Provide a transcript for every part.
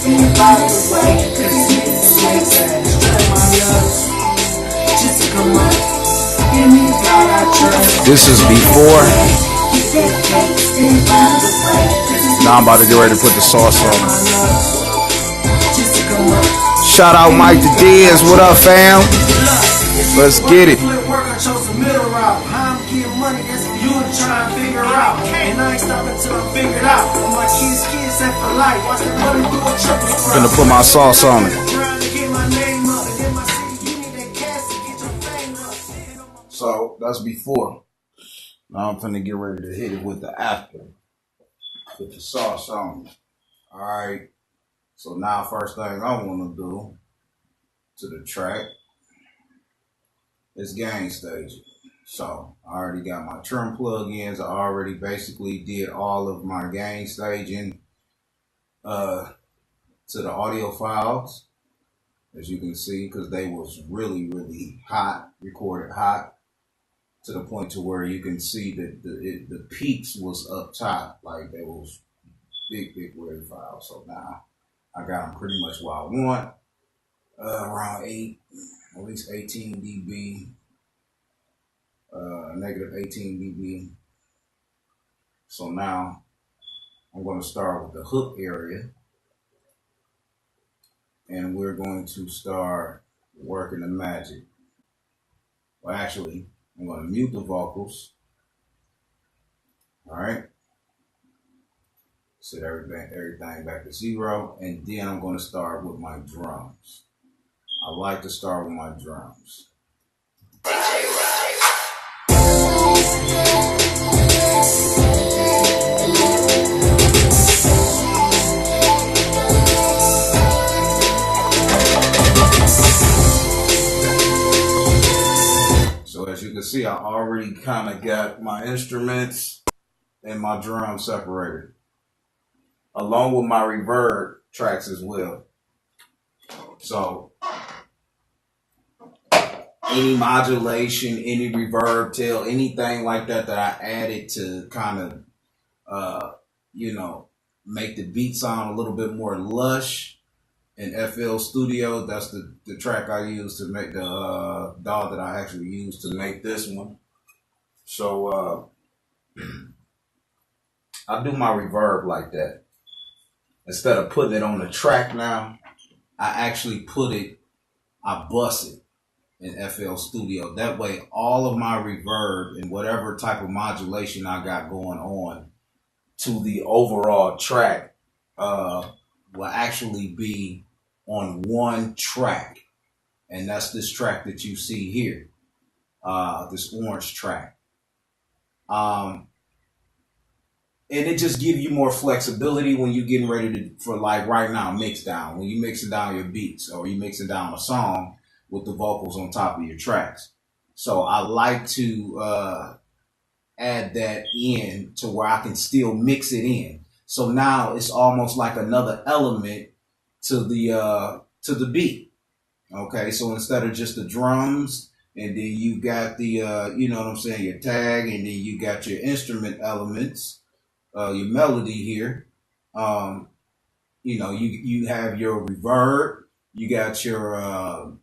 step out of the way, cause it's sweet. Strap my nuts, just to come up. Give me God I trust. This is before. Now I'm about to get ready to put the sauce on. Shout out Mike the Diaz. What up, fam? Let's get it. I chose the middle route. How I'm getting money, that's for you to try and figure out. And I ain't stopping till I figure it out. All my kids set for life. Watch the money do a triple crowd. Gonna put my sauce on it. So that's before. Now I'm finna get ready to hit it with the after. Put the sauce on it. Alright. So now first thing I wanna do to the track is gain staging. So I already got my trim plugins. I already basically did all of my gain staging to the audio files, as you can see, because they was really hot, recorded hot, to the point to where you can see that the peaks was up top, like they was big WAV files. So now I got them pretty much what I want, around at least 18 dB, negative 18 dB. So now I'm going to start with the hook area, and we're going to start working the magic. Well, actually, I'm going to mute the vocals. All right. Set everything back to 0, and then I'm going to start with my drums. I like to start with my drums. So as you can see, I already kind of got my instruments and my drums separated, along with my reverb tracks as well. So any modulation, any reverb tail, anything like that I added to kind of, make the beat sound a little bit more lush in FL Studio. That's the track I use to make the DAW that I actually used to make this one. So I do my reverb like that. Instead of putting it on the track now, I actually I bust it in FL Studio. That way, all of my reverb and whatever type of modulation I got going on to the overall track will actually be on one track. And that's this track that you see here, this orange track. And it just gives you more flexibility when you're getting ready for like right now, mix down. When you mixing down your beats or you mixing down a song with the vocals on top of your tracks. So I like to add that in to where I can still mix it in. So now it's almost like another element to the beat. Okay, so instead of just the drums, and then you got the your tag, and then you got your instrument elements, your melody here. You have your reverb, you got your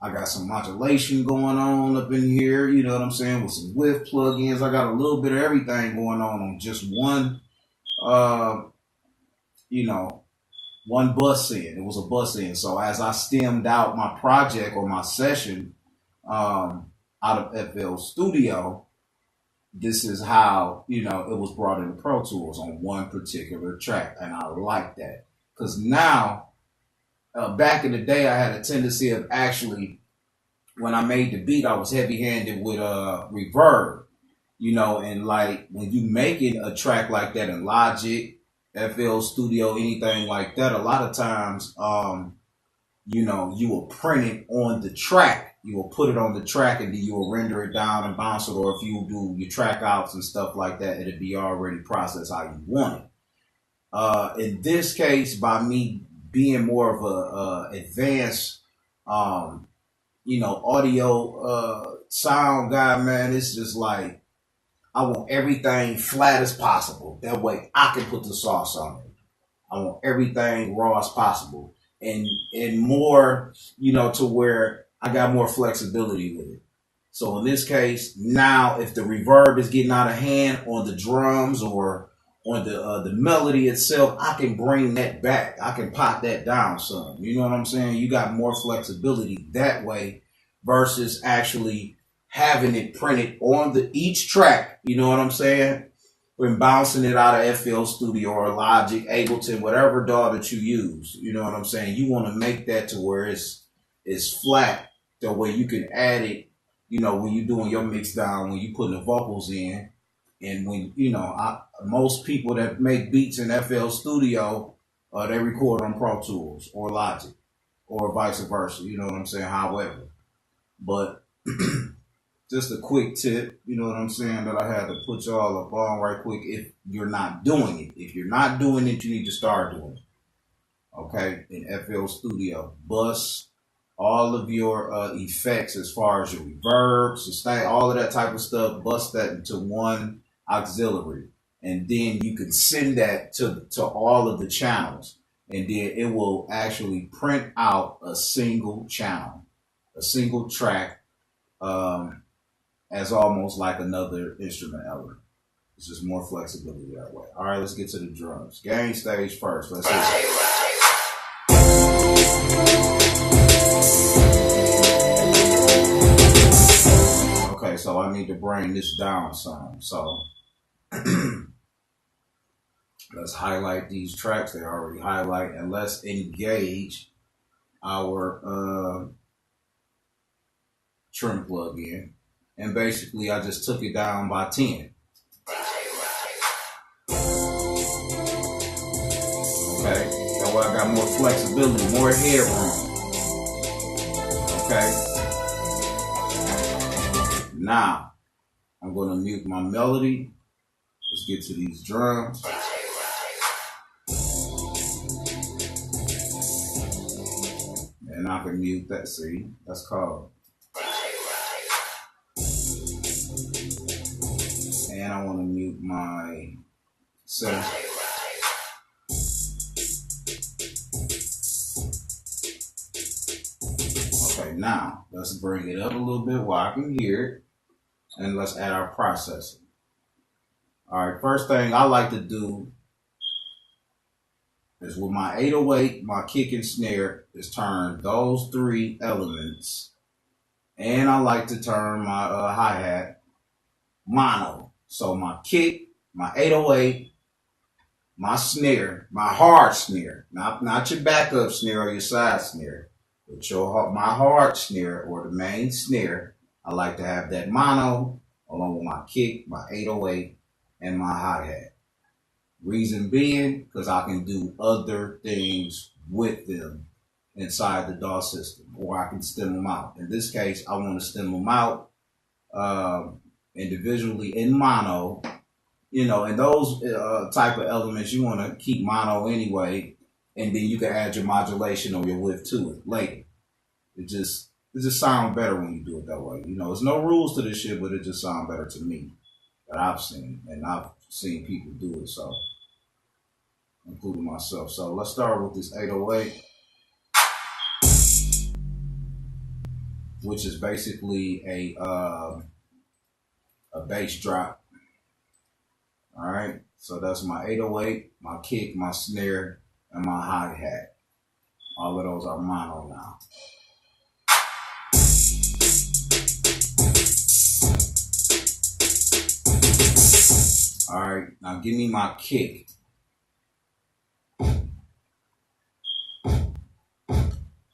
I got some modulation going on up in here, you know what I'm saying, with some whiff plugins. I got a little bit of everything going on just one one bus in. It was a bus in. So as I stemmed out my project or my session out of FL Studio, this is how, it was brought into Pro Tools on one particular track. And I like that. Because now, back in the day, I had a tendency of actually, when I made the beat, I was heavy-handed with reverb. And like when you making a track like that in Logic, FL Studio, anything like that, a lot of times, you will print it on the track. You will put it on the track and then you will render it down and bounce it. Or if you do your track outs and stuff like that, it'll be already processed how you want it. In this case, by me being more of a advanced, audio sound guy, man, it's just like, I want everything flat as possible. That way I can put the sauce on it. I want everything raw as possible, and more, to where I got more flexibility with it. So in this case, now if the reverb is getting out of hand on the drums or on the melody itself, I can bring that back. I can pop that down some. You know what I'm saying? You got more flexibility that way versus actually having it printed on each track. You know what I'm saying? When bouncing it out of FL Studio or Logic, Ableton, whatever DAW that you use. You know what I'm saying? You want to make that to where it's flat, the way you can add it. When you're doing your mix down, when you putting the vocals in, and when most people that make beats in FL Studio, they record on Pro Tools or Logic, or vice versa. You know what I'm saying? However, but just a quick tip, you know what I'm saying, that I had to put y'all up on right quick. If you're not doing it, you need to start doing it. Okay, in FL Studio, bust all of your effects as far as your reverb, sustain, all of that type of stuff. Bust that into one auxiliary, and then you can send that to all of the channels, and then it will actually print out a single channel, a single track, as almost like another instrument element. It's just more flexibility that way. All right, let's get to the drums. Gain stage first. Let's see. Okay, so I need to bring this down some. So let's highlight these tracks. They already highlight, and let's engage our trim plug-in. And basically, I just took it down by 10. Okay, that way I got more flexibility, more headroom. Okay. Now, I'm going to mute my melody. Let's get to these drums. And I can mute that. See, that's called. And I want to mute my center. Okay, now let's bring it up a little bit while I can hear it. And let's add our processor. All right, first thing I like to do is with my 808, my kick and snare, is turn those three elements. And I like to turn my hi-hat mono. So my kick, my 808, my snare, my hard snare, not your backup snare or your side snare, but my hard snare or the main snare. I like to have that mono along with my kick, my 808, and my hi-hat. Reason being, because I can do other things with them inside the DAW system, or I can stem them out. In this case, I want to stem them out individually in mono. And those type of elements, you want to keep mono anyway, and then you can add your modulation or your width to it later. It just sounds better when you do it that way. There's no rules to this shit, but it just sounds better to me that I've seen, and I've seen people do it, so including myself. So let's start with this 808, which is basically a bass drop. All right, so that's my 808, my kick, my snare, and my hi-hat. All of those are mono now. All right, now give me my kick.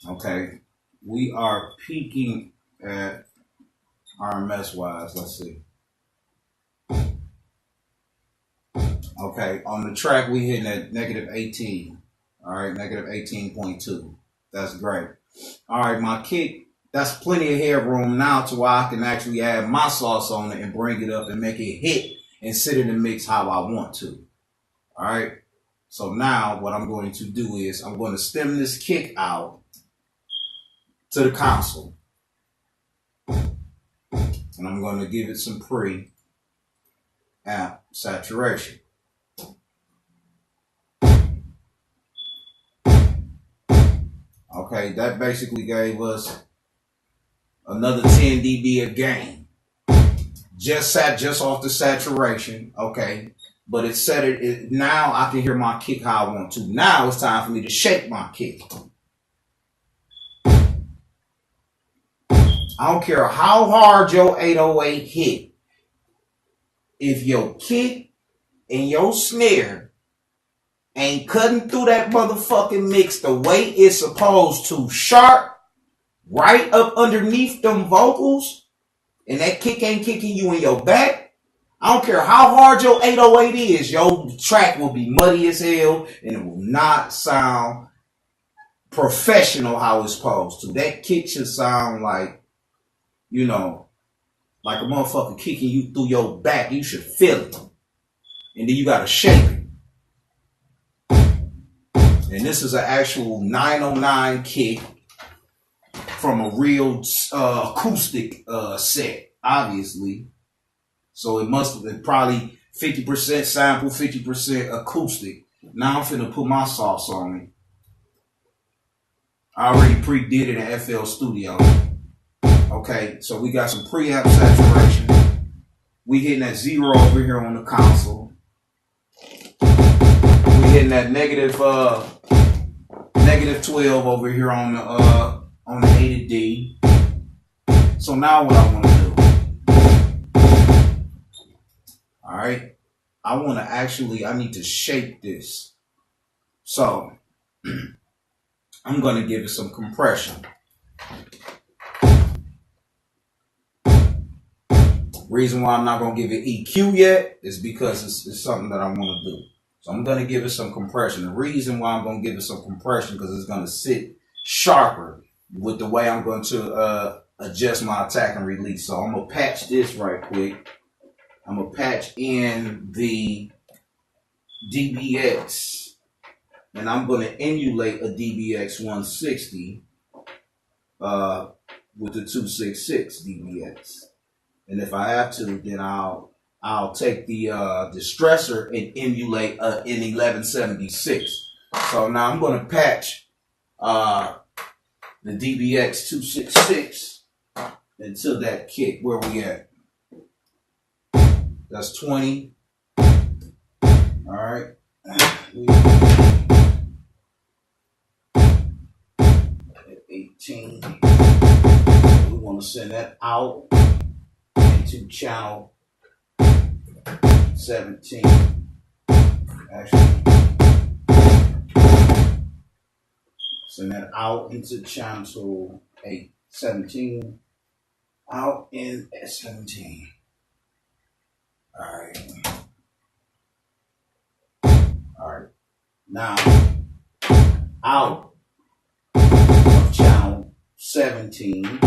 Okay, we are peaking at RMS wise. Let's see. Okay, on the track we hitting at -18. All right, -18.2. That's great. All right, my kick, that's plenty of headroom now to where I can actually add my sauce on it and bring it up and make it hit and sit in the mix how I want to. All right, so now what I'm going to do is I'm going to stem this kick out to the console. And I'm going to give it some pre-amp saturation. Okay, that basically gave us another 10 dB of gain. Just off the saturation. Okay, but it set it. Now I can hear my kick how I want to. Now it's time for me to shake my kick. I don't care how hard your 808 hit. If your kick and your snare ain't cutting through that motherfucking mix the way it's supposed to, sharp, right up underneath them vocals, and that kick ain't kicking you in your back, I don't care how hard your 808 is, your track will be muddy as hell and it will not sound professional how it's supposed to. That kick should sound like, you know, like a motherfucker kicking you through your back. You should feel it. And then you gotta shake it. And this is an actual 909 kick from a real acoustic set, obviously. So it must have been probably 50% sample, 50% acoustic. Now I'm finna put my sauce on it. I already pre-did it in FL Studio. Okay, so we got some preamp saturation. We hitting that 0 over here on the console. We hitting that negative 12 over here on the A to D. So now what I want to do? All right, I need to shape this. So I'm gonna give it some compression. Reason why I'm not gonna give it EQ yet is because it's something that I want to do. So I'm gonna give it some compression. The reason why I'm gonna give it some compression because it's gonna sit sharper with the way I'm going to adjust my attack and release. So I'm gonna patch this right quick. I'm gonna patch in the DBX, and I'm gonna emulate a DBX 160 with the 266 DBX. And if I have to, then I'll take the stressor and emulate in 1176. So now I'm going to patch the DBX 266 into that kick. Where we at? That's 20. All right. 18. We want to send that out to channel 17. Actually, send that out into channel 17. Out in S17. Alright. Alright. Now, out of channel 17.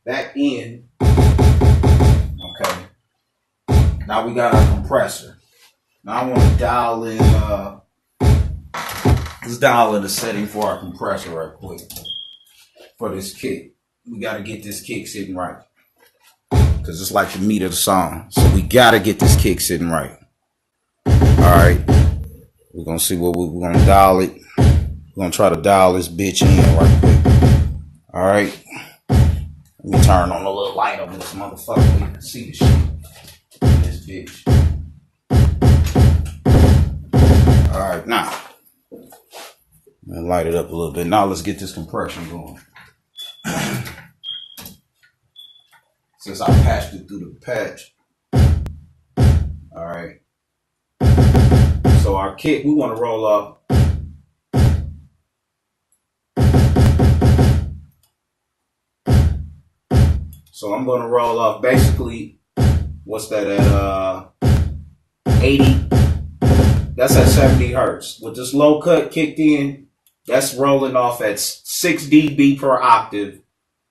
Back in. Okay. Now we got our compressor. Now I want to dial in, let's dial in the setting for our compressor right quick. For this kick. We got to get this kick sitting right. Because it's like the meat of the song. So we got to get this kick sitting right. Alright. We're going to see what we're going to dial it. We're going to try to dial this bitch in right quick. Alright. Let me turn on a little light on this motherfucker so you can see the shit in this bitch. Alright, now. Light it up a little bit. Now let's get this compression going. Since I patched it through the patch. Alright. So our kick, we want to roll up. So I'm going to roll off basically, what's that at 80? That's at 70 hertz. With this low cut kicked in, that's rolling off at 6 dB per octave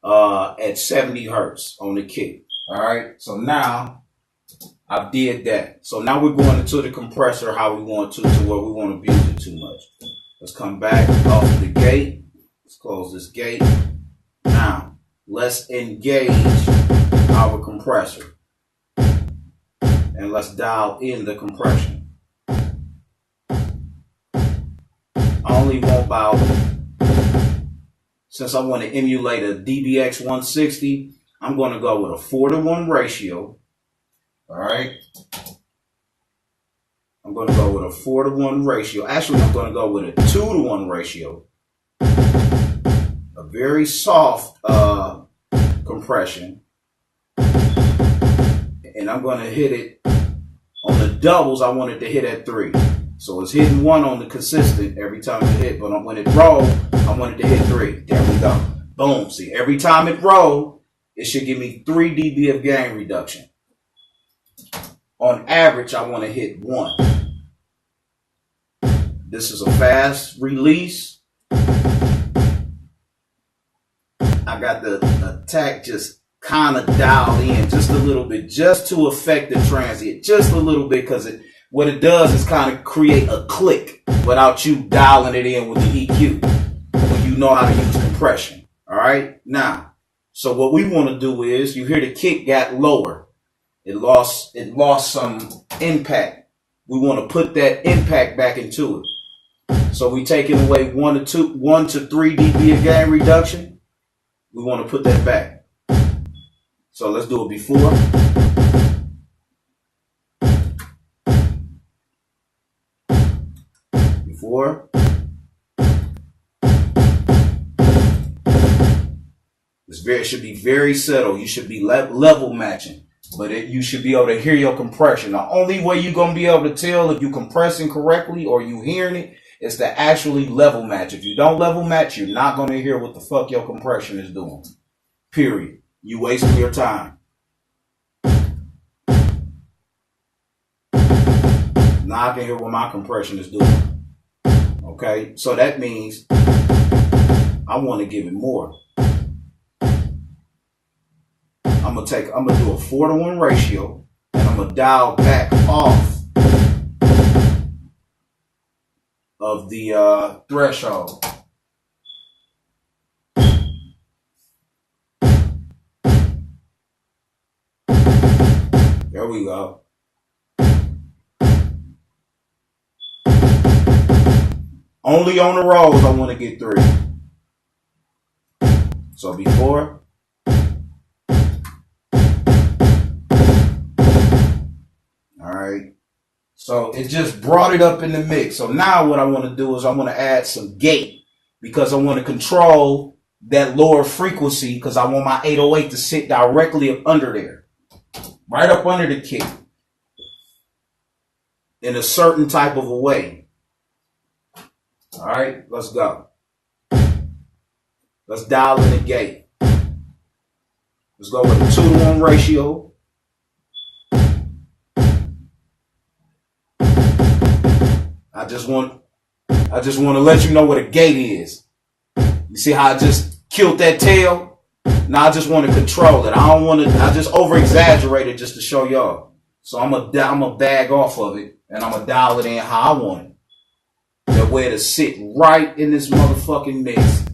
at 70 hertz on the kick. All right. So now I did that. So now we're going into the compressor how we want to where we want to abuse it too much. Let's come back off of the gate. Let's close this gate. Now. Let's engage our compressor and let's dial in the compression. I only want about since I want to emulate a DBX 160, I'm going to go with a 4-to-1 ratio. All right. I'm going to go with a 4-to-1 ratio. Actually, I'm going to go with a 2-to-1 ratio. A very soft compression. And I'm going to hit it on the doubles. I want it to hit at 3. So it's hitting 1 on the consistent every time it hit. But when it roll, I want it to hit 3. There we go. Boom. See, every time it roll, it should give me 3 dB of gain reduction. On average, I want to hit 1. This is a fast release. I got the attack just kind of dialed in just a little bit, just to affect the transient, just a little bit, because what it does is kind of create a click without you dialing it in with the EQ when you know how to use compression. All right. Now, so what we want to do is, you hear the kick got lower. It lost some impact. We want to put that impact back into it. So we taking away 1 to 3 dB of gain reduction. We want to put that back. So let's do it before. Before. It should be very subtle. You should be level matching. But you should be able to hear your compression. The only way you're going to be able to tell if you're compressing correctly or you hearing it is to actually level match. If you don't level match, you're not going to hear what the fuck your compression is doing. Period. You wasting your time. Now I can hear what my compression is doing. Okay? So that means I want to give it more. I'm gonna do a 4-to-1 ratio, and I'm gonna dial back off of the threshold. There we go. Only on the rolls I want to get 3. So before. So it just brought it up in the mix. So now what I want to do is I want to add some gate, because I want to control that lower frequency, because I want my 808 to sit directly up under there, right up under the kick, in a certain type of a way. All right, let's go. Let's dial in the gate. Let's go with a 2-to-1 ratio. I just want to let you know what a gate is. You see how I just killed that tail? Now I just want to control it. I just over exaggerate it just to show y'all. So I'm gonna bag off of it, and I'm gonna dial it in how I want it. That way to sit right in this motherfucking mix,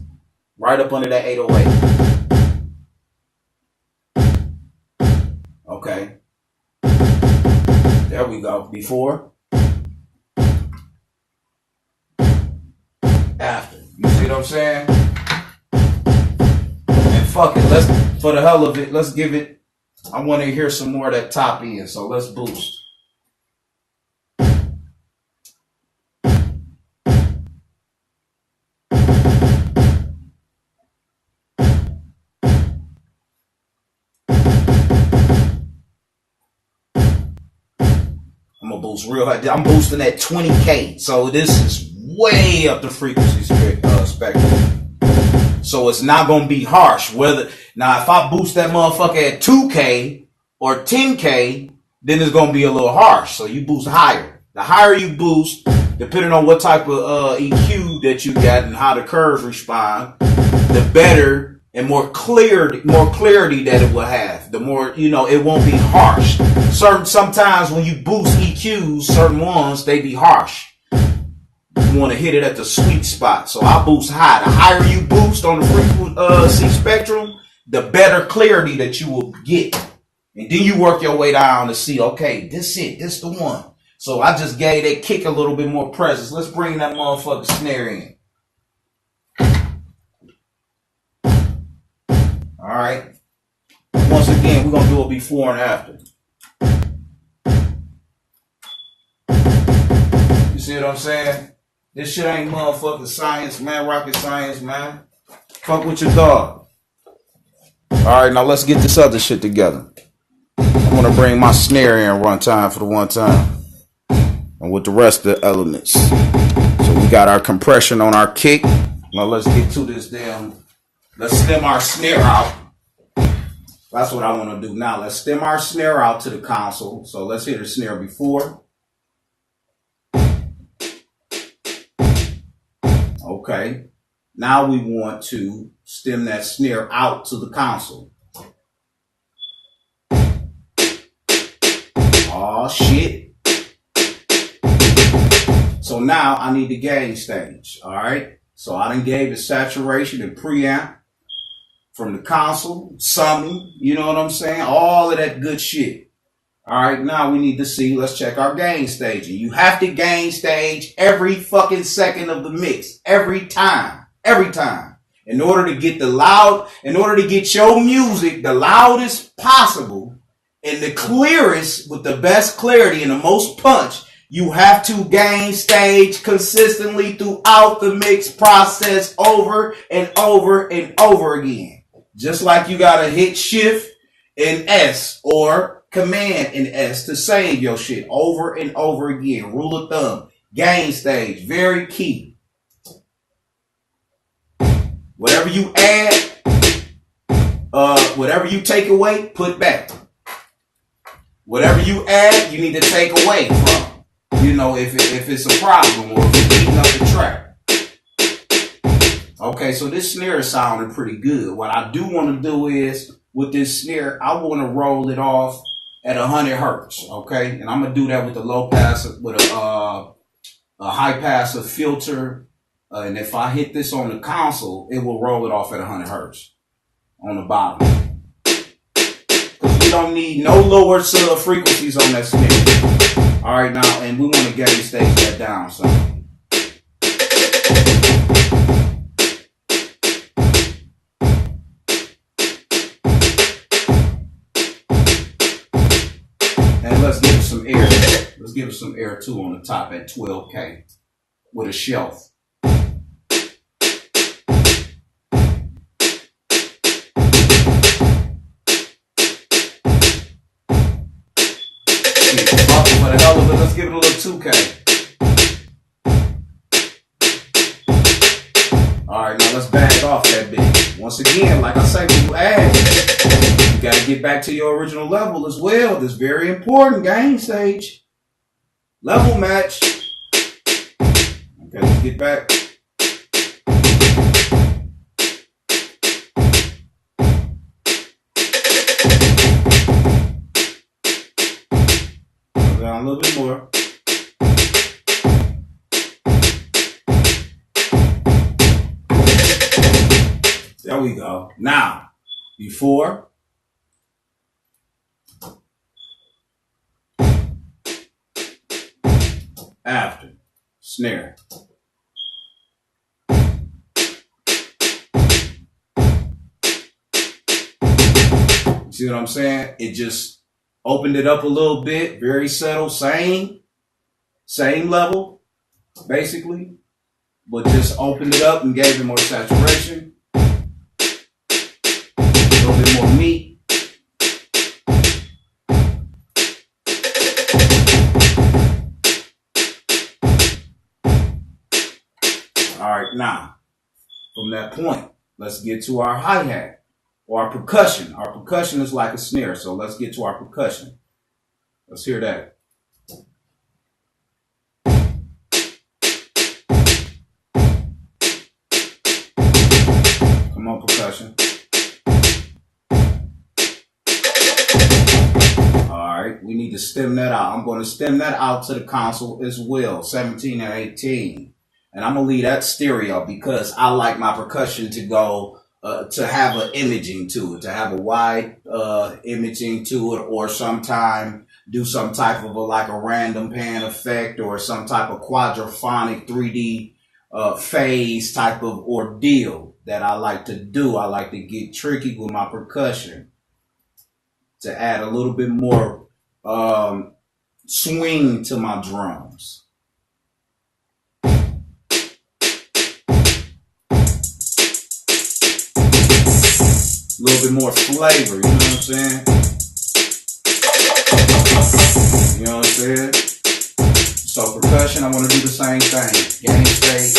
right up under that 808. Okay. There we go. Before. After. You see what I'm saying? And fuck it, for the hell of it, let's give it, I want to hear some more of that top end, so let's boost. I'm gonna boost real high. I'm boosting at 20K, so this is way up the frequency spectrum. So it's not going to be harsh. Now, if I boost that motherfucker at 2K or 10K, then it's going to be a little harsh. So you boost higher. The higher you boost, depending on what type of EQ that you got and how the curves respond, the better and more clarity that it will have. The more, it won't be harsh. Sometimes when you boost EQs, certain ones, they be harsh. You want to hit it at the sweet spot. So I boost high. The higher you boost on the frequency spectrum, the better clarity that you will get. And then you work your way down to see, okay, this the one. So I just gave that kick a little bit more presence. Let's bring that motherfucking snare in. All right. Once again, we're going to do it before and after. You see what I'm saying? This shit ain't motherfucking science, man. Rocket science, man. Fuck with your dog. All right, now let's get this other shit together. I'm going to bring my snare in one time for the one time. And with the rest of the elements. So we got our compression on our kick. Now let's get to this damn. Let's stem our snare out. That's what I want to do now. Let's stem our snare out to the console. So let's hit the snare before. Okay. Now we want to stem that snare out to the console. Oh shit. So now I need the gain stage. All right. So I done gave it saturation and preamp from the console, summing, you know what I'm saying? All of that good shit. All right, now we need to see, let's check our gain staging. You have to gain stage every fucking second of the mix. Every time. Every time. In order to get your music the loudest possible and the clearest with the best clarity and the most punch, you have to gain stage consistently throughout the mix process over and over and over again. Just like you gotta hit shift and S or command and S to save your shit over and over again. Rule of thumb. Gain stage. Very key. Whatever you add, whatever you take away, put back. Whatever you add, you need to take away from. You know, if it's a problem or if it's beating up the track. Okay, so this snare is sounding pretty good. What I do want to do is, with this snare, I want to roll it off at 100 hertz, okay? And I'm going to do that with a low pass, with a high passive filter. And if I hit this on the console, it will roll it off at 100 hertz on the bottom. Because we don't need no lower sub frequencies on that snare. All right, now, and we want to gain stage that down, so. Let's give it some air. Let's give it some air too on the top at 12K with a shelf. For the hell of it, let's give it a little 2K. Alright, now let's back off that bit. Once again, like I say, when you add, you gotta get back to your original level as well. This is very important. Gain stage. Level match. Okay, let's get back. Go down a little bit more. There we go. Now, before. After. Snare. See what I'm saying? It just opened it up a little bit. Very subtle. Same level, basically. But just opened it up and gave it more saturation. A little bit more meat. All right, now, from that point, let's get to our hi-hat or our percussion. Our percussion is like a snare, so let's get to our percussion. Let's hear that. Come on, percussion. All right, we need to stem that out. I'm going to stem that out to the console as well, 17 and 18. And I'm going to leave that stereo because I like my percussion to go, to have an imaging to it, to have a wide imaging to it, or sometime do some type of like a random pan effect or some type of quadraphonic 3D phase type of ordeal. that I like to do. I like to get tricky with my percussion to add a little bit more swing to my drums. A little bit more flavor, you know what I'm saying? You know what I'm saying? So percussion, I want to do the same thing. Gain state,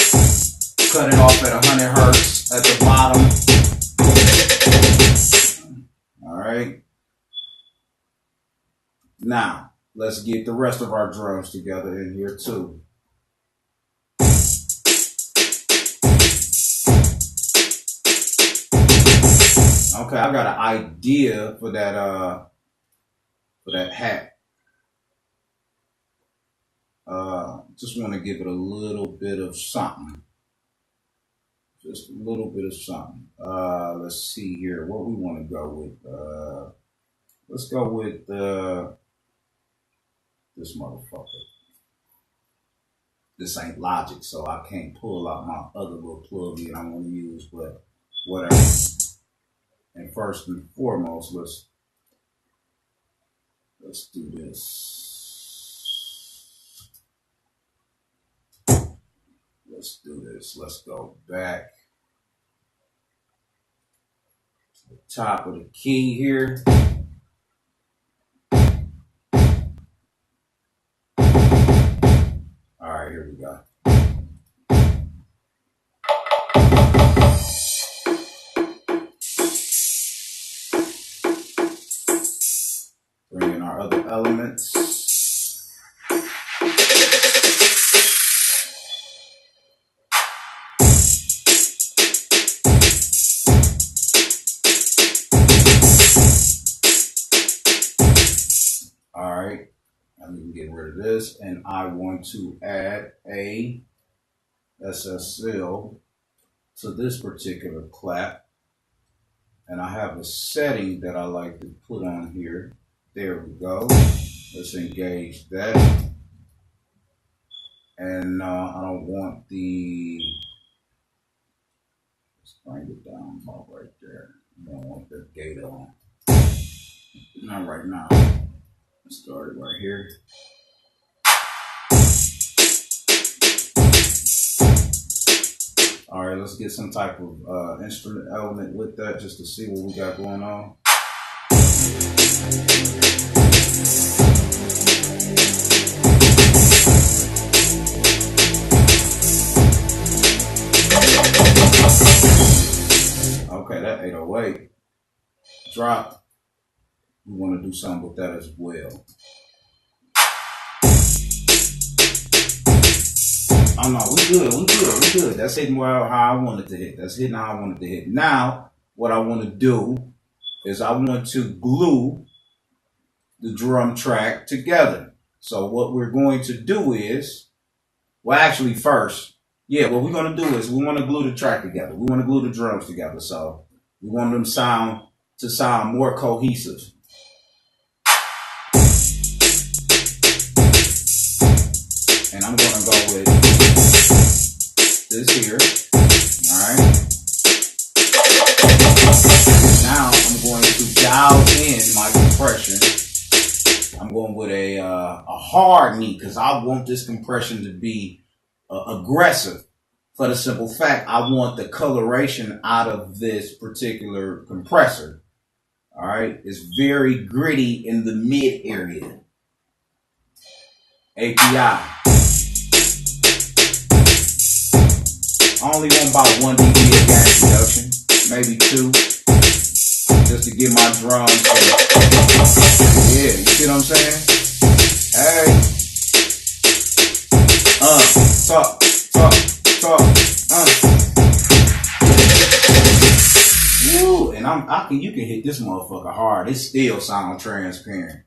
cut it off at 100 hertz at the bottom. All right. Now, let's get the rest of our drums together in here too. Okay, I got an idea for that hat. Just want to give it a little bit of something. Just a little bit of something. Let's see here. What we want to go with. Let's go with this motherfucker. This ain't Logic, so I can't pull out my other little plug-in I want to use, but whatever. And first and foremost, let's do this. Let's do this. Let's go back to the top of the key here. All right, here we go. Bring in our other elements. All right, I'm going to get rid of this, and I want to add a SSL to this particular clap. And I have a setting that I like to put on here. There we go. Let's engage that. And I don't want the, let's bring it down about right there. I don't want the gate on. Not right now. Let's start it right here. All right, let's get some type of instrument element with that just to see what we got going on. Okay, that 808 dropped. We want to do something with that as well. Oh no, we good. That's hitting how I wanted to hit. That's hitting how I wanted to hit. Now, what I want to do is I want to glue the drum track together. So what we're going to do is, well actually first, what we're going to do is we want to glue the track together. We want to glue the drums together. So we want them to sound more cohesive. And I'm going to go with this here. All right. Now I'm going to dial in my compression. I'm going with a hard knee because I want this compression to be aggressive. For the simple fact, I want the coloration out of this particular compressor. All right. It's very gritty in the mid area. API. I only want about 1 dB of gain reduction, maybe 2, just to get my drums. Yeah, you see what I'm saying? Hey, talk. Woo, and you can hit this motherfucker hard. It still sounds transparent,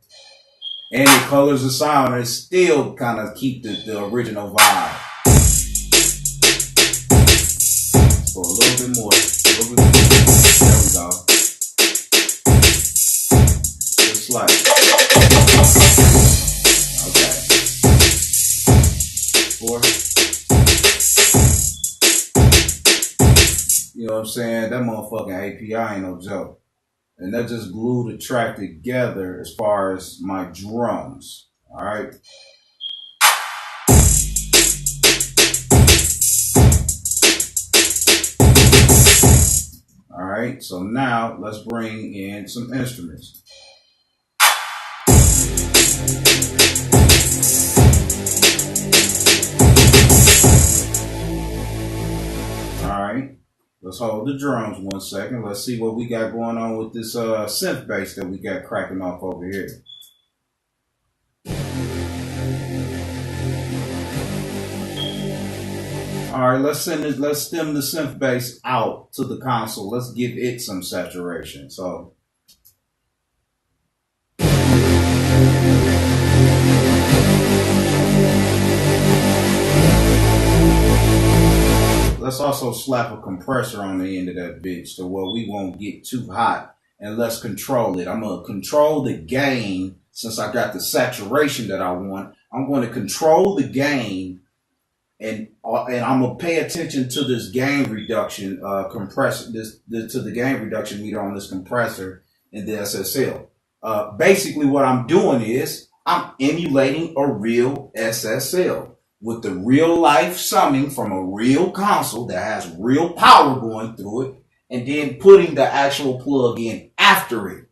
and the colors of sound, it still kind of keep the original vibe. For a little bit more. There we go. Just like. Okay. 4. You know what I'm man, that motherfucking API ain't no joke. And that just glued the track together as far as my drums. All right. All right. So now let's bring in some instruments. All right. Let's hold the drums 1 second. Let's see what we got going on with this synth bass that we got cracking off over here. All right, let's stem the synth bass out to the console. Let's give it some saturation. So let's also slap a compressor on the end of that bitch to where we won't get too hot, and let's control it. I'm going to control the gain since I got the saturation that I want. I'm going to control the gain, and I'm going to pay attention to this gain reduction compressor, to the gain reduction meter on this compressor in the SSL. Basically what I'm doing is I'm emulating a real SSL with the real life summing from a real console that has real power going through it, and then putting the actual plug in after it.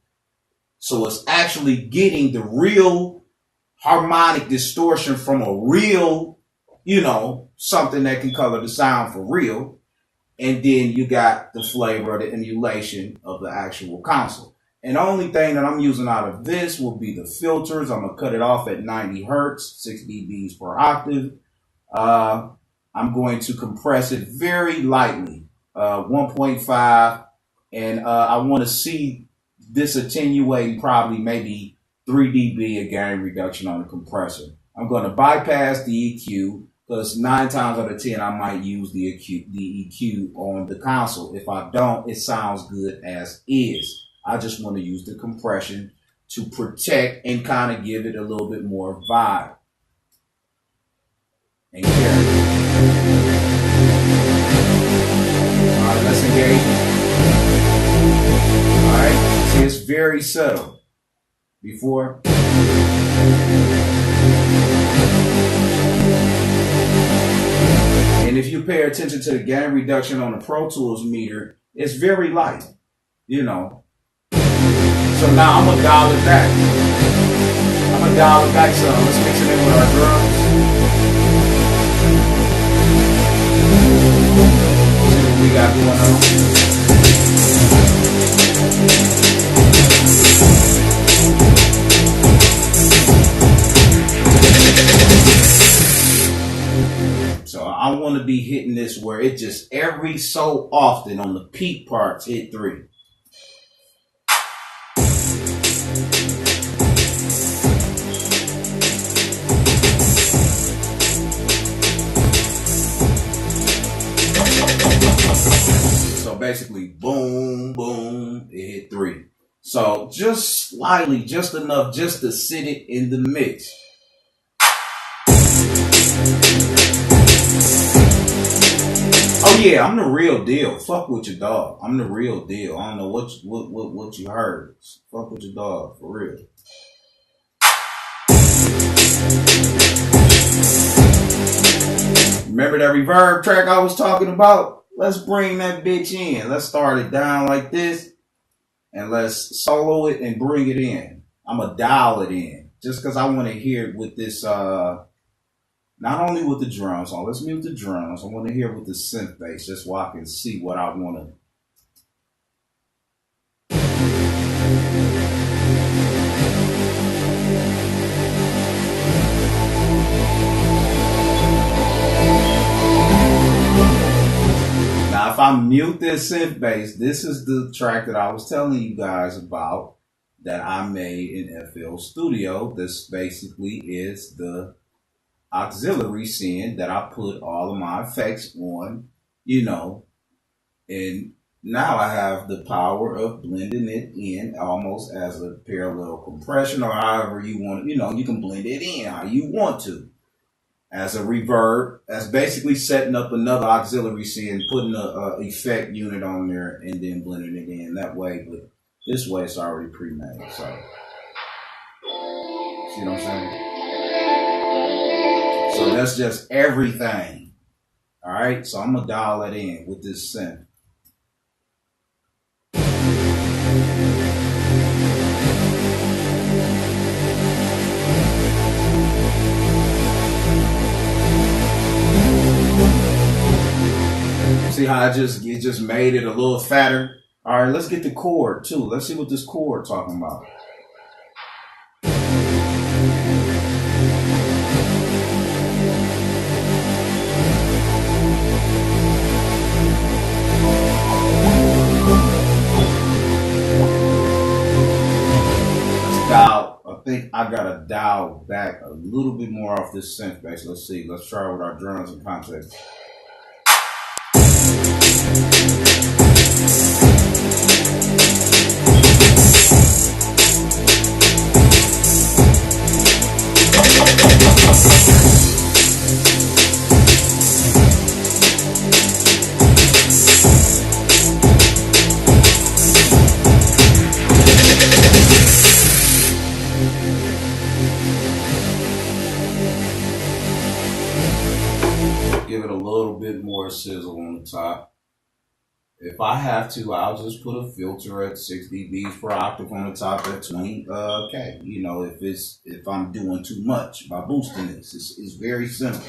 So it's actually getting the real harmonic distortion from a real, something that can color the sound for real. And then you got the flavor of the emulation of the actual console. And the only thing that I'm using out of this will be the filters. I'm going to cut it off at 90 hertz, 6 dBs per octave. I'm going to compress it very lightly, 1.5. And I want to see this attenuating probably maybe 3 dB of gain reduction on the compressor. I'm going to bypass the EQ because 9 times out of 10 I might use the EQ on the console. If I don't, it sounds good as is. I just want to use the compression to protect and kind of give it a little bit more vibe and carry. All right, let's engage. All right, see, it's very subtle. Before. And if you pay attention to the gain reduction on the Pro Tools meter, it's very light, So now I'm going to dial it back. Some. Let's mix it in with our drums. See what we got going on. So I want to be hitting this where it just every so often on the peak parts hit 3. So basically, boom, boom, it hit 3. So just slightly, just enough, just to sit it in the mix. Oh yeah, I'm the real deal. Fuck with your dog. I'm the real deal. I don't know what you heard. Fuck with your dog, for real. Remember that reverb track I was talking about? Let's bring that bitch in. Let's start it down like this. And let's solo it and bring it in. I'm going to dial it in. Just because I want to hear it with this, not only with the drums. So let's mute the drums. I want to hear it with the synth bass. Just so I can see what I want to. Now, if I mute this synth bass, this is the track that I was telling you guys about that I made in FL Studio. This basically is the auxiliary synth that I put all of my effects on, and now I have the power of blending it in almost as a parallel compression or however you want, you can blend it in how you want to. as a reverb. That's basically setting up another auxiliary and putting a effect unit on there and then blending it in that way. But this way it's already pre-made. So see what I'm saying? So that's just everything. All right. So I'm gonna dial that in with this synth. See how it just made it a little fatter? All right, let's get the chord too. Let's see what this chord talking about. Let's dial. I think I gotta dial back a little bit more off this synth bass. Let's see. Let's try with our drums and context. Give it a little bit more sizzle on the top. If I have to, I'll just put a filter at 6 dBs per octave on the top at 20K. You know, if I'm doing too much by boosting this, it's very simple.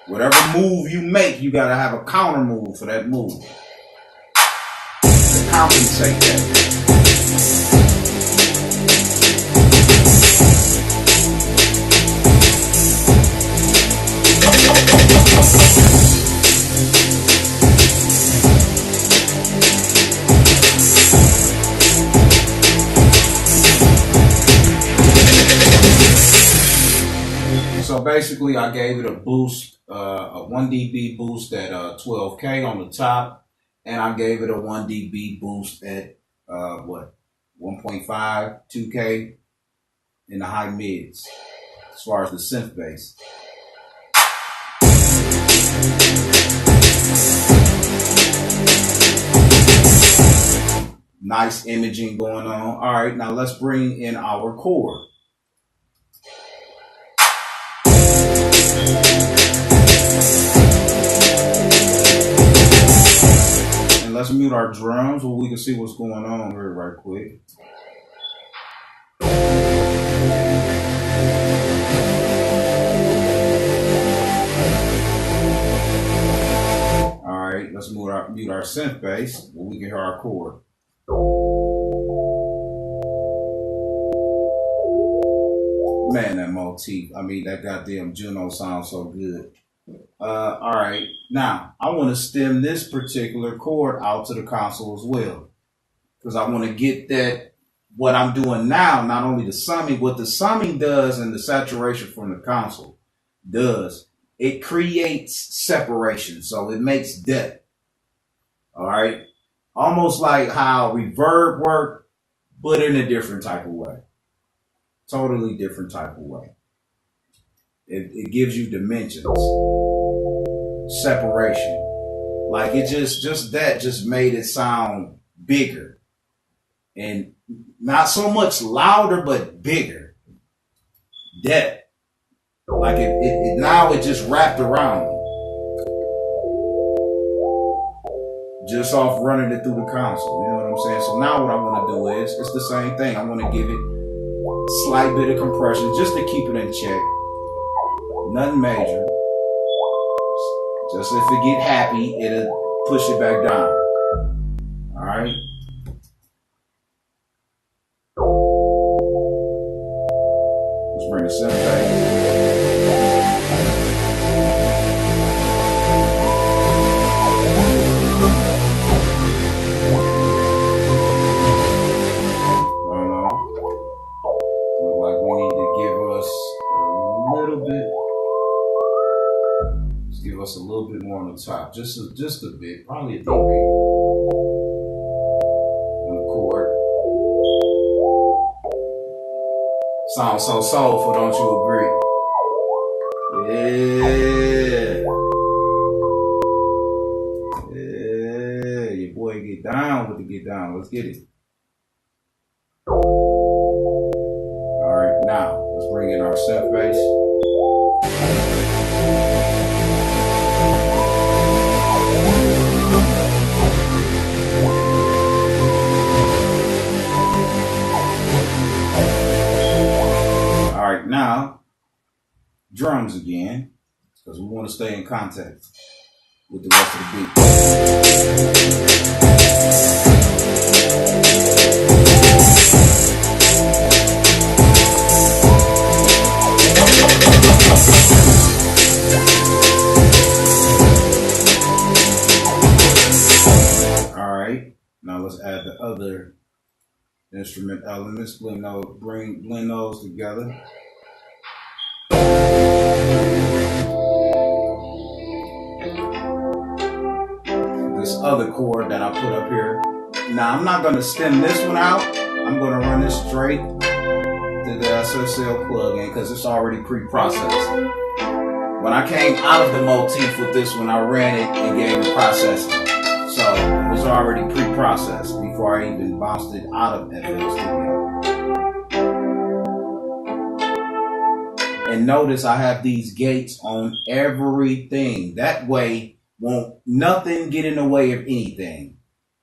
Whatever move you make, you gotta have a counter move for that move to compensate that. So basically, I gave it a boost, a 1 dB boost at 12K on the top, and I gave it a 1 dB boost at 1.5, 2K in the high mids, as far as the synth bass. Nice imaging going on. All right, now let's bring in our chord. And let's mute our drums so we can see what's going on here right quick. All right, let's mute our synth bass so we can hear our chord. Man, that motif, I mean, that goddamn Juno sounds so good. All right, now I want to stem this particular chord out to the console as well, because I want to get that, what I'm doing now, not only the summing, what the summing does and the saturation from the console does, it creates separation, so it makes depth. All right, almost like how reverb work, but in a different type of way. Totally different type of way. It gives you dimensions, separation. Like it just made it sound bigger, and not so much louder, but bigger. Depth. Like it now it just wrapped around me. Just off running it through the console. You know what I'm saying? So now what I want to do is, it's the same thing. I want to give it slight bit of compression just to keep it in check. Nothing major. Just if it get happy, it'll push it back down. All right. Let's bring the synth back. A little bit more on the top, just a bit, probably a dB on the chord. Sounds so soulful, don't you agree? Yeah. Yeah. Your boy get down with the get down. Let's get it. All right, now let's bring in our synth bass. All right, now drums again, because we want to stay in contact with the rest of the beat. All right, now let's add the other instrument elements, blend those together. This other chord that I put up here. Now I'm not going to stem this one out. I'm going to run this straight to the SSL plugin because it's already pre-processed. When I came out of the motif with this one, I ran it and gave it processing. So it was already pre-processed before I even bounced it out of FL Studio. And notice I have these gates on everything. That way, won't nothing get in the way of anything.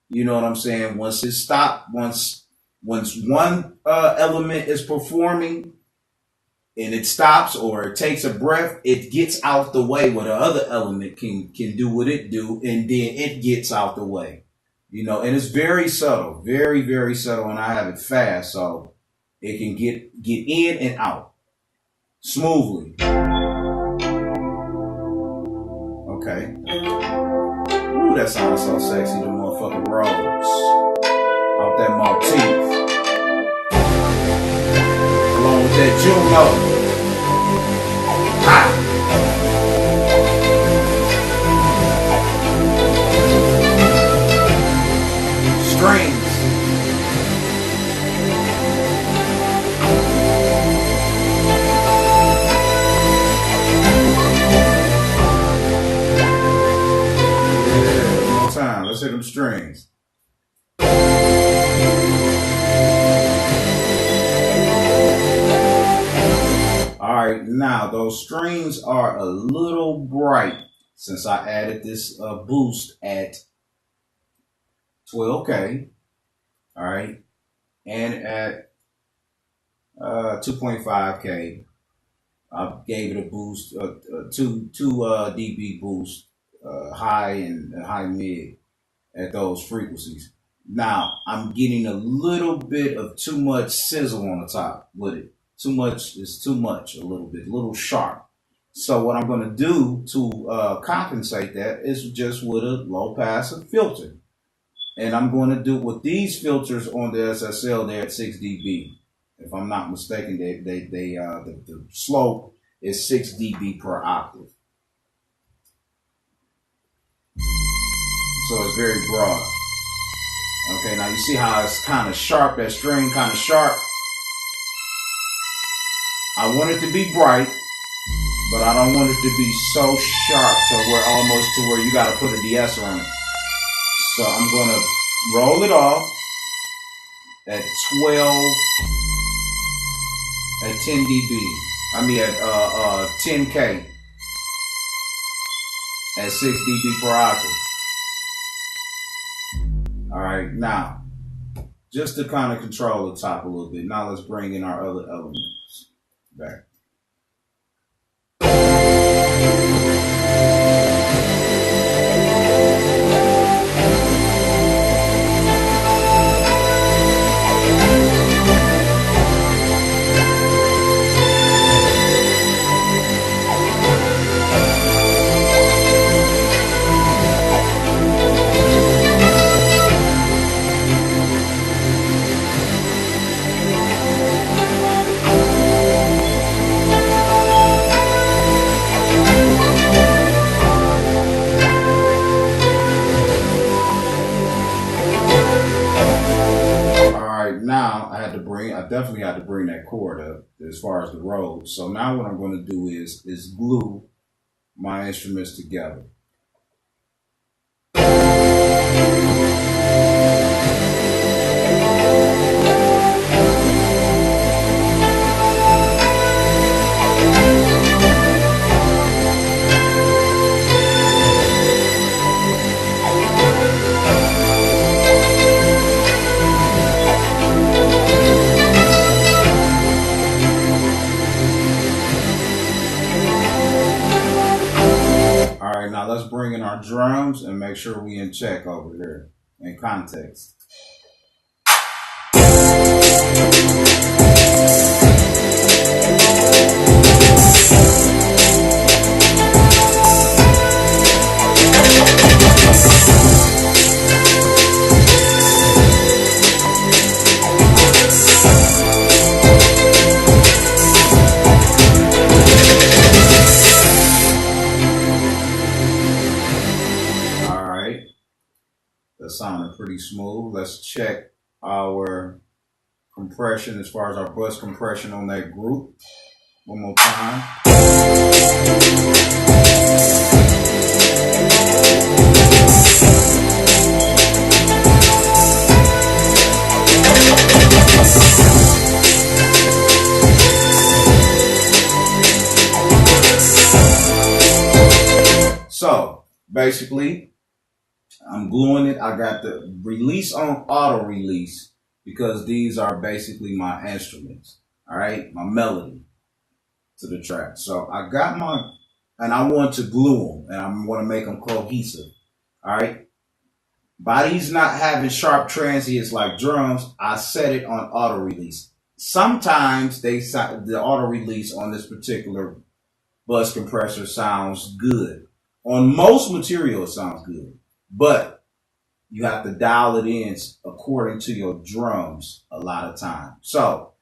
You know what I'm saying? Once it stops, once one element is performing and it stops or it takes a breath, it gets out the way where the other element can do what it do, and then it gets out the way. You know, and it's very subtle, very, very subtle, and I have it fast so it can get in and out smoothly. Okay. Ooh, that sounds so sexy, the motherfucking rolls. Off that motif. Along with that Juno. Ha! Strings. Let's hit them strings. All right, now those strings are a little bright since I added this boost at 12K. All right, and at 2.5K, I gave it a boost, 2 dB boost, high and high mid at those frequencies. Now I'm getting a little bit of too much sizzle on the top with it. Too much is too much, a little sharp. So what I'm going to do to compensate that is just with a low pass filter. And I'm going to do with these filters on the SSL, they're at 6 dB. If I'm not mistaken, the slope is 6 dB per octave. So it's very broad. Okay, now you see how it's kind of sharp, that string kind of sharp. I want it to be bright, but I don't want it to be so sharp to where you got to put a de-esser on it. So I'm going to roll it off at 10 dB. I mean at 10K at 6 dB per octave. All right, now, just to kind of control the top a little bit, now let's bring in our other elements back. to bring that chord up as far as the road. So now what I'm going to do is glue my instruments together. Now let's bring in our drums and make sure we in check over there in context. Sounding pretty smooth. Let's check our compression as far as our bus compression on that group. One more time. So basically, I'm gluing it. I got the release on auto release because these are basically my instruments. All right, my melody to the track. So I got my, and I want to glue them and I want to make them cohesive. All right. By these not having sharp transients like drums, I set it on auto release. Sometimes the auto release on this particular bus compressor sounds good. On most material, it sounds good. But you have to dial it in according to your drums a lot of times. So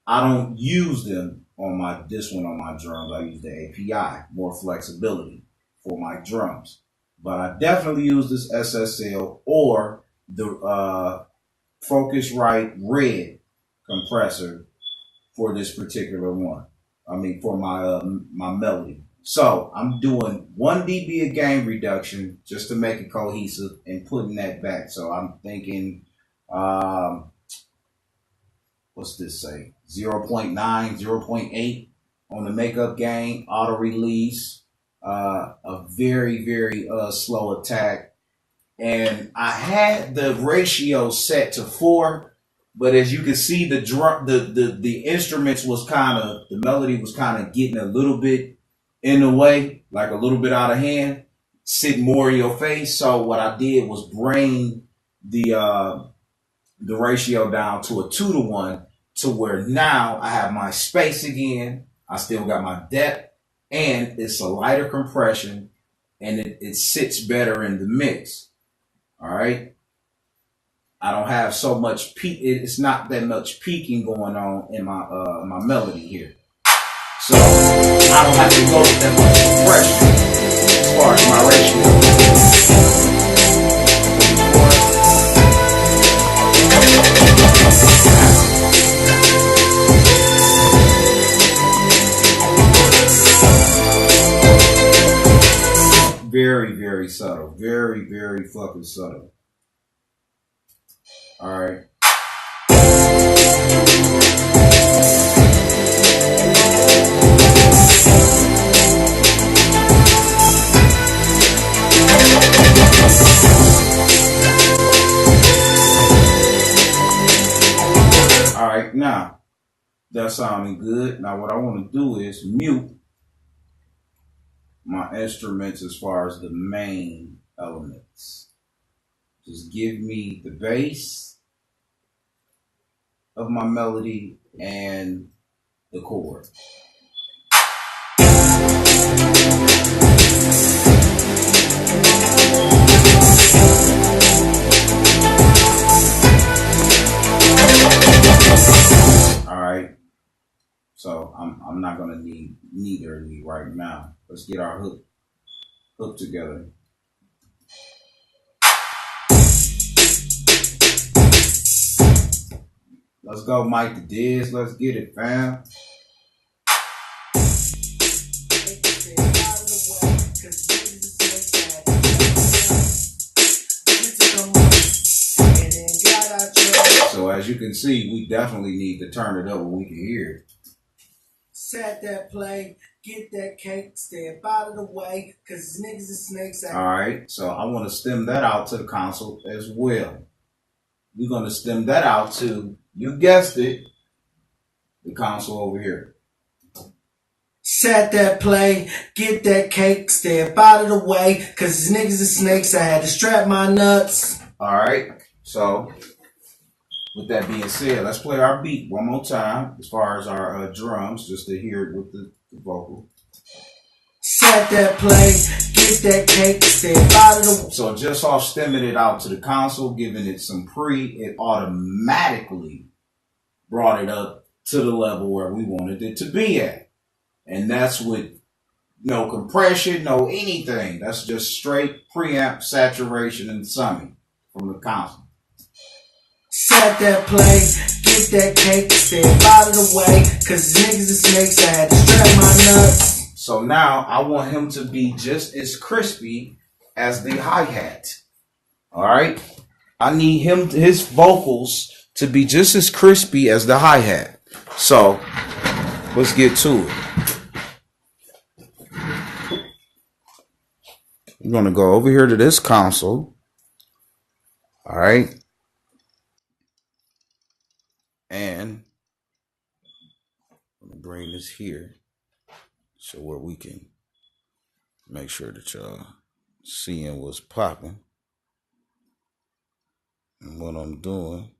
I don't use them on this one on my drums. I use the API, more flexibility for my drums. But I definitely use this SSL or the Focusrite Red compressor for this particular one. I mean, for my melody. So I'm doing 1 dB of gain reduction just to make it cohesive and putting that back. So I'm thinking, what's this say? 0.9, 0.8 on the makeup gain, auto release, a very, very slow attack. And I had the ratio set to 4, but as you can see, the instruments was the melody was kind of getting a little bit in the way, like a little bit out of hand, sit more in your face. So what I did was bring the ratio down to a 2-to-1 to where now I have my space again. I still got my depth and it's a lighter compression and it sits better in the mix. All right. I don't have so much peak. It's not that much peaking going on in my melody here. So I don't have to go with that much compression as far as my ratio. Very, very subtle. Very, very fucking subtle. All right. Now, that's sounding good. Now, what I want to do is mute my instruments as far as the main elements. Just give me the bass of my melody and the chord. So I'm not gonna need neither of these right now. Let's get our hook together. Let's go, Mike the Diz. Let's get it, fam. So as you can see, we definitely need to turn it up where we can hear it. Set that play, get that cake, step out of the way, cause niggas and snakes. Alright, so I want to stem that out to the console as well. We're going to stem that out to, you guessed it, the console over here. Set that play, get that cake, step out of the way, cause niggas and snakes. I had to strap my nuts. Alright, so with that being said, let's play our beat one more time as far as our drums, just to hear it with the vocal. Set that play, get that cake, step out of the way. So just off stemming it out to the console, giving it some pre, it automatically brought it up to the level where we wanted it to be at. And that's with no compression, no anything. That's just straight preamp saturation and summing from the console. Set that play, get that cake, step out of the way, cause niggas and snakes. I had to strap my nuts. So now I want him to be just as crispy as the hi-hat. Alright? I need his vocals to be just as crispy as the hi-hat. So let's get to it. We're going to go over here to this console. Alright? And I'm going to bring this here so where we can make sure that y'all seeing what's popping. And what I'm doing,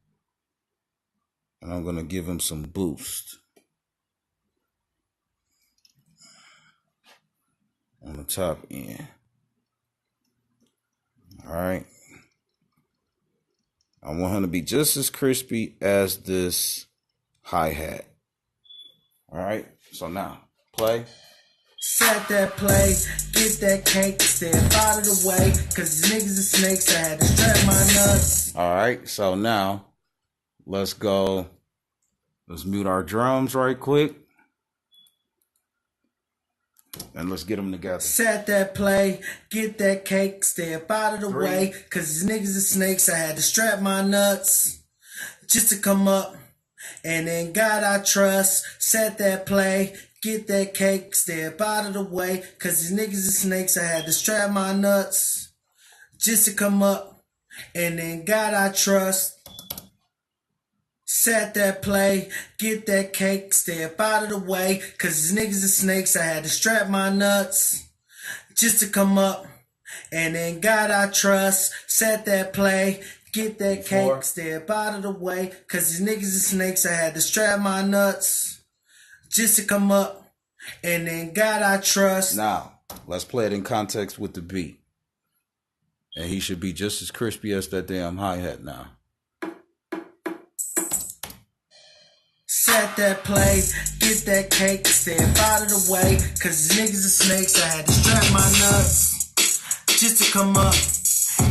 and I'm going to give him some boost on the top end. All right. I want him to be just as crispy as this hi-hat. All right. So now, play. Set that play, get that cake, step out of the way, cause niggas and snakes. I had to strap my nuts. All right. So now, let's go. Let's mute our drums right quick. And let's get them together. Set that play, get that cake, step out of the way, cause niggas and snakes. I had to strap my nuts just to come up. And in God I trust. Set that play, get that cake, step out of the way, cause niggas and snakes. I had to strap my nuts just to come up. And in God I trust. Set that play, get that cake, step out of the way, cause niggas and snakes. I had to strap my nuts just to come up. And in God I trust. Set that play, get that cake, step out of the way, cause niggas and snakes. I had to strap my nuts just to come up. And in God I trust. Now, let's play it in context with the beat. And he should be just as crispy as that damn hi-hat now. Set that play, get that cake, step out of the way, cause niggas and snakes. I had to strap my nuts just to come up.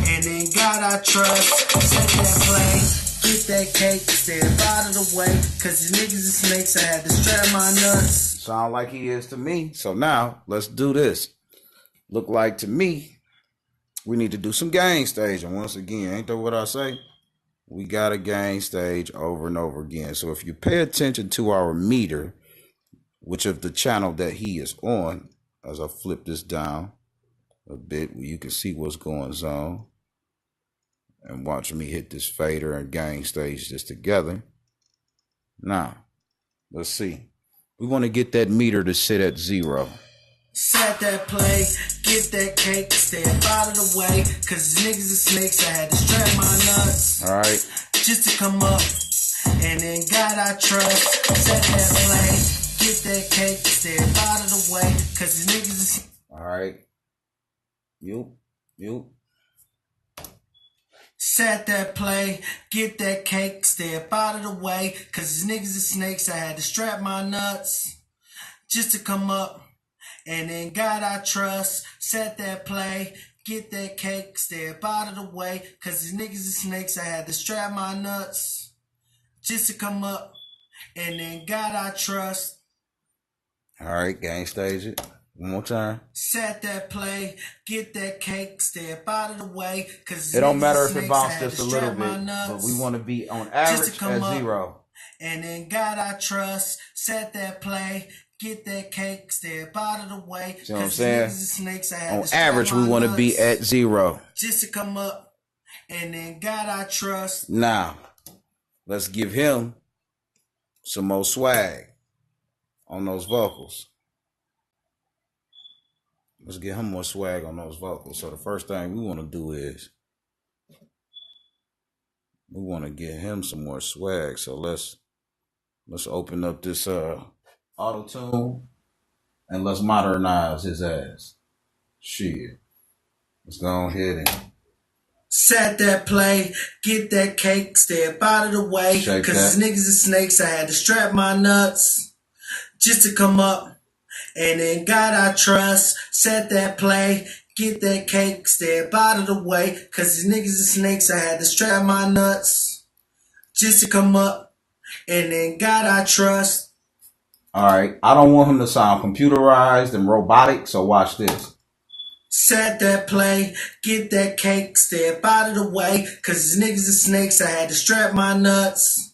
And in God I trust. Set that play, get that cake, step out of the way, cause niggas and snakes. I had to strap my nuts. Sound like he is to me. So now, let's do this. Look like to me, we need to do some gain stage. And once again, ain't that what I say? We got a gain stage over and over again. So if you pay attention to our meter, which of the channel that he is on, as I flip this down a bit, you can see what's going on. And watch me hit this fader and gain stage this together. Now, let's see. We want to get that meter to sit at 0. Set that play, get that cake, step out of the way, cause niggas and snakes. I had to strap my nuts. All right. Just to come up. And in God I trust. Set that play, get that cake, step out of the way, cause niggas. All right. You. Set that play, get that cake, step out of the way, cause niggas and snakes. I had to strap my nuts just to come up. And in God I trust. Set that play, get that cake, step out of the way, cause niggas and snakes. I had to strap my nuts just to come up, and in God I trust. All right, gang stage it. One more time. Set that play, get that cake, step out of the way. Cause it don't matter if it bounced just a little bit, but we want to be on average at 0. And in God I trust. Set that play, get that cake, step out of the way. See what I'm saying? Snakes, on average, we want to be at 0. Just to come up, and in God I trust. Now, let's give him some more swag on those vocals. Let's get him more swag on those vocals. So the first thing we want to do is we want to get him some more swag. So let's open up this auto-tune and let's modernize his ass. Shit. Let's go ahead and set that play, get that cake, step out of the way. Cause niggas and snakes, I had to strap my nuts just to come up. And in God I trust. Set that play, get that cake, step out of the way. Cause niggas and snakes, I had to strap my nuts just to come up. And in God I trust. Alright, I don't want him to sound computerized and robotic, so watch this. Set that play, get that cake, step out of the way. Cause niggas and snakes, I had to strap my nuts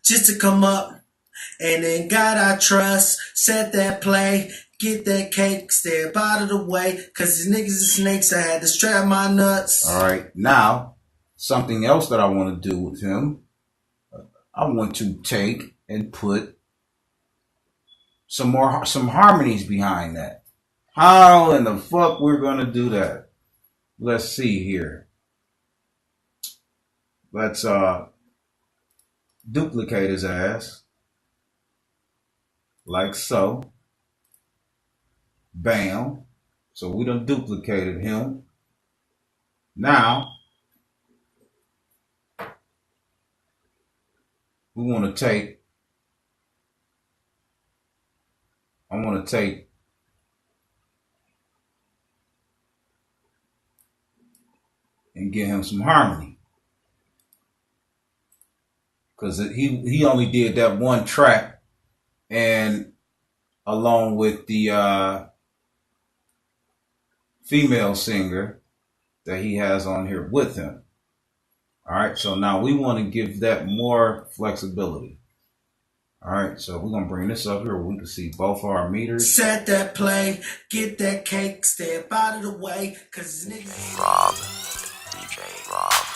just to come up. And in God I trust. Set that play, get that cake, step out of the way. Cause niggas and snakes, I had to strap my nuts. Alright, now, something else that I want to do with him, I want to take and put some harmonies behind that. How in the fuck we're gonna do that? Let's see here. Let's duplicate his ass. Like so. Bam. So we done duplicated him. Now, we want to take, I want to take and get him some harmony. Because he only did that one track. And along with the female singer that he has on here with him. All right, so now we want to give that more flexibility. All right, so we're going to bring this up here where we can see both our meters. Set that play, get that cake, step out of the way, because niggas... DJ Rob.